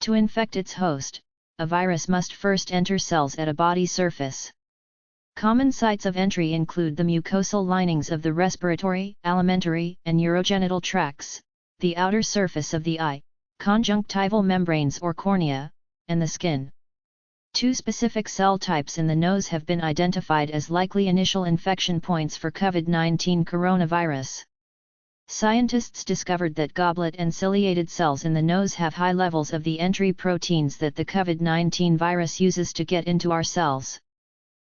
To infect its host, a virus must first enter cells at a body surface. Common sites of entry include the mucosal linings of the respiratory, alimentary, and urogenital tracts, the outer surface of the eye, conjunctival membranes or cornea, and the skin. 2 specific cell types in the nose have been identified as likely initial infection points for COVID-19 coronavirus. Scientists discovered that goblet and ciliated cells in the nose have high levels of the entry proteins that the COVID-19 virus uses to get into our cells.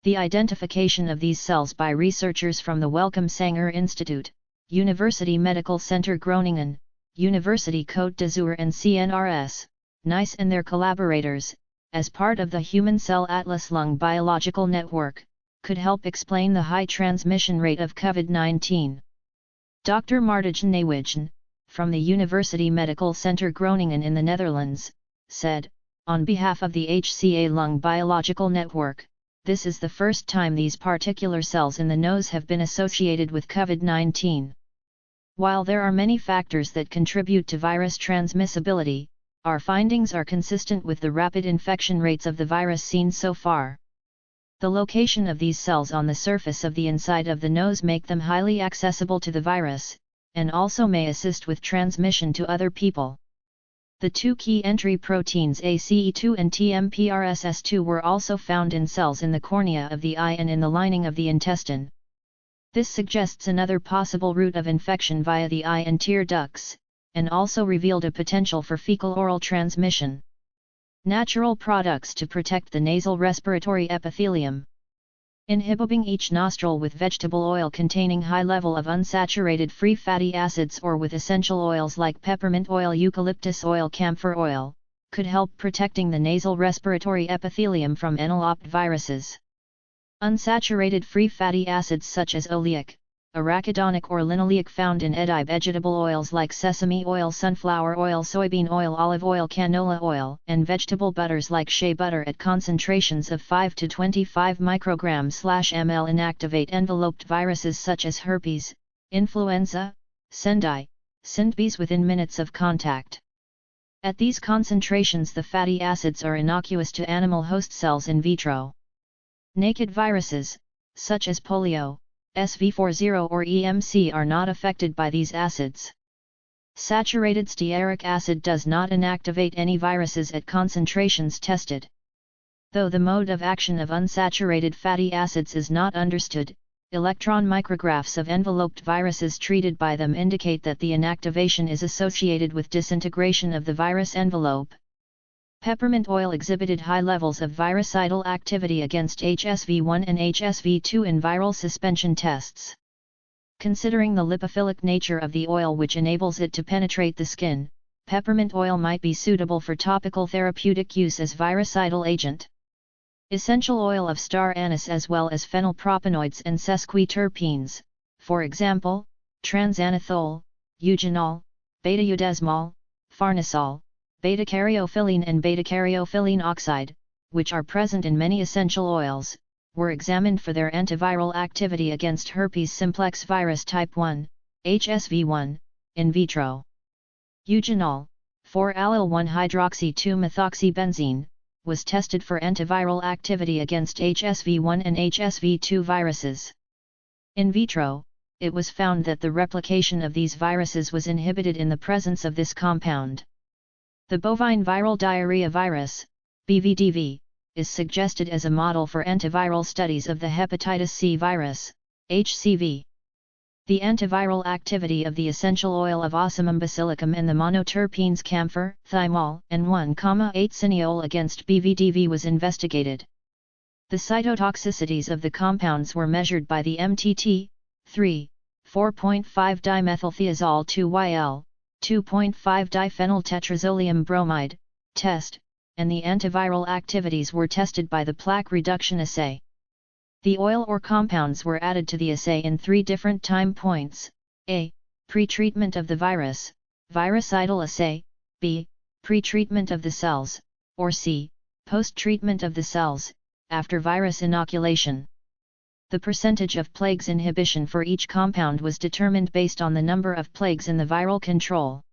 The identification of these cells by researchers from the Wellcome Sanger Institute, University Medical Centre Groningen, University Cote and CNRS, NICE and their collaborators, as part of the Human Cell Atlas Lung Biological Network, could help explain the high transmission rate of COVID-19. Dr. Martijn Nijwegen, from the University Medical Centre Groningen in the Netherlands, said, on behalf of the HCA Lung Biological Network, this is the first time these particular cells in the nose have been associated with COVID-19. While there are many factors that contribute to virus transmissibility, our findings are consistent with the rapid infection rates of the virus seen so far. The location of these cells on the surface of the inside of the nose make them highly accessible to the virus, and also may assist with transmission to other people. The 2 key entry proteins ACE2 and TMPRSS2 were also found in cells in the cornea of the eye and in the lining of the intestine. This suggests another possible route of infection via the eye and tear ducts, and also revealed a potential for fecal-oral transmission. Natural products to protect the nasal respiratory epithelium. Inhibiting each nostril with vegetable oil containing high level of unsaturated free fatty acids or with essential oils like peppermint oil, eucalyptus oil, camphor oil, could help protecting the nasal respiratory epithelium from envelopped viruses. Unsaturated free fatty acids such as oleic, arachidonic or linoleic found in edible vegetable oils like sesame oil, sunflower oil, soybean oil, olive oil, canola oil, and vegetable butters like shea butter at concentrations of 5 to 25 micrograms/ml inactivate enveloped viruses such as herpes, influenza, Sendai, Sindbs within minutes of contact. At these concentrations the fatty acids are innocuous to animal host cells in vitro. Naked viruses, such as polio, SV40 or EMC are not affected by these acids. Saturated stearic acid does not inactivate any viruses at concentrations tested. Though the mode of action of unsaturated fatty acids is not understood, electron micrographs of enveloped viruses treated by them indicate that the inactivation is associated with disintegration of the virus envelope. Peppermint oil exhibited high levels of virucidal activity against HSV1 and HSV2 in viral suspension tests. Considering the lipophilic nature of the oil which enables it to penetrate the skin, peppermint oil might be suitable for topical therapeutic use as virucidal agent. Essential oil of star anise as well as phenylpropanoids and sesquiterpenes, for example, transanethol, eugenol, beta-udesmol, farnesol, beta-caryophyllene and beta-caryophyllene oxide, which are present in many essential oils, were examined for their antiviral activity against herpes simplex virus type 1, HSV1, in vitro. Eugenol, 4-allyl-1-hydroxy-2-methoxybenzene, was tested for antiviral activity against HSV1 and HSV2 viruses. In vitro, it was found that the replication of these viruses was inhibited in the presence of this compound. The bovine viral diarrhea virus, BVDV, is suggested as a model for antiviral studies of the hepatitis C virus, HCV. The antiviral activity of the essential oil of Ocimum basilicum and the monoterpenes camphor, thymol, and 1,8-cineol against BVDV was investigated. The cytotoxicities of the compounds were measured by the MTT, 3, 4.5-dimethylthiazole 2YL, 2.5-diphenyltetrazolium bromide, test, and the antiviral activities were tested by the plaque reduction assay. The oil or compounds were added to the assay in 3 different time points: A. Pre-treatment of the virus, virucidal assay; B. Pre-treatment of the cells, or C. Post-treatment of the cells, after virus inoculation. The percentage of plagues inhibition for each compound was determined based on the number of plagues in the viral control.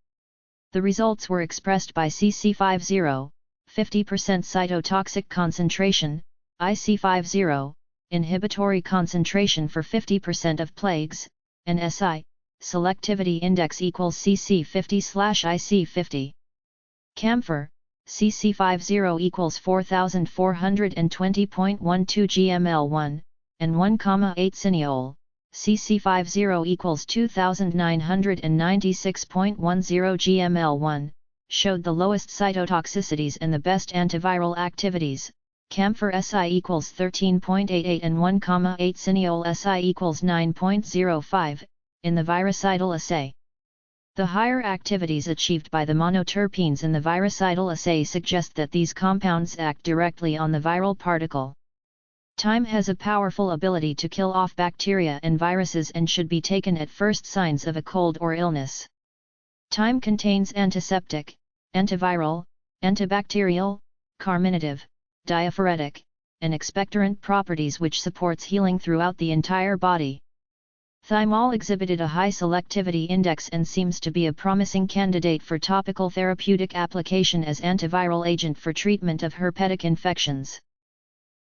The results were expressed by CC50, 50% cytotoxic concentration, IC50, inhibitory concentration for 50% of plagues, and SI, selectivity index equals CC50/IC50. Camphor, CC50 equals 4420.12 gml1, and 1,8 cineol, CC50 equals 2996.10 gml1, showed the lowest cytotoxicities and the best antiviral activities. Camphor SI equals 13.88 and 1,8 cineol SI equals 9.05, in the virucidal assay. The higher activities achieved by the monoterpenes in the virucidal assay suggest that these compounds act directly on the viral particle. Thyme has a powerful ability to kill off bacteria and viruses and should be taken at first signs of a cold or illness. Thyme contains antiseptic, antiviral, antibacterial, carminative, diaphoretic, and expectorant properties which supports healing throughout the entire body. Thymol exhibited a high selectivity index and seems to be a promising candidate for topical therapeutic application as antiviral agent for treatment of herpetic infections.